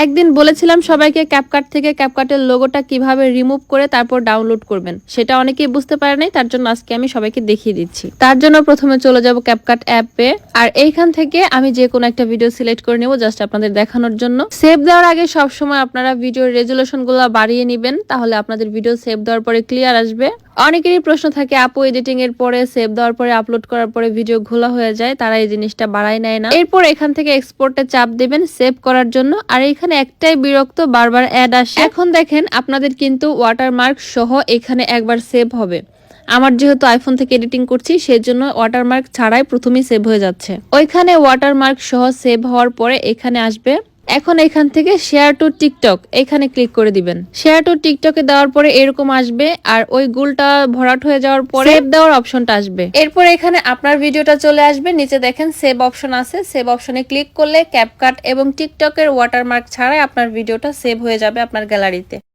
একদিন বলেছিলাম সবাইকে ক্যাপকাট থেকে ক্যাপকাটের লোগোটা কিভাবে রিমুভ করে তারপর ডাউনলোড করবেন, সেটা অনেকেই বুঝতে পারে নাই। তার জন্য আজকে আমি সবাইকে দেখিয়ে দিচ্ছি। তার জন্য প্রথমে চলে যাব ক্যাপকাট অ্যাপে, আর এইখান থেকে আমি যে কোনো একটা ভিডিও সিলেক্ট করে নেব জাস্ট আপনাদের দেখানোর জন্য। সেভ দেওয়ার আগে সবসময় আপনারা ভিডিওর রেজুলেশন গুলো বাড়িয়ে নেবেন, তাহলে আপনাদের ভিডিও সেভ দেওয়ার পরে ক্লিয়ার আসবে। অনেকেরই প্রশ্ন থাকে, আপু এডিটিং এর পরে সেভ দেওয়ার পরে আপলোড করার পরে ভিডিও ঘোলা হয়ে যায়, তারা এই জিনিসটা বাড়ায় নেয় না। এরপর এখান থেকে এক্সপোর্টে চাপ দেবেন সেভ করার জন্য। আর এখানে একটাই বিরক্ত, বারবার অ্যাড আসে। এখন দেখেন আপনাদের কিন্তু ওয়াটারমার্ক সহ এখানে একবার সেভ হবে। আমার যেহেতু আইফোন থেকে এডিটিং করছি সেজন্য ওয়াটারমার্ক ছাড়াই প্রথমেই সেভ হয়ে যাচ্ছে। ওইখানে ওয়াটারমার্ক সহ সেভ হওয়ার পরে এখানে আসবে। এখন এখান থেকে শেয়ার টু টিকটক এখানে ক্লিক করে দিবেন। শেয়ার টু টিকটকে দেওয়ার পরে এরকম আসবে, আর ওই গুলটা ভরাট হয়ে যাওয়ার পরে সেভ দেওয়ার অপশনটা আসবে। এরপর এখানে আপনার ভিডিওটা চলে আসবে, নিচে দেখেন সেভ অপশন আছে। সেভ অপশনে ক্লিক করলে ক্যাপকাট এবং টিকটকের ওয়াটারমার্ক ছাড়াই আপনার ভিডিওটা সেভ হয়ে যাবে আপনার গ্যালারিতে।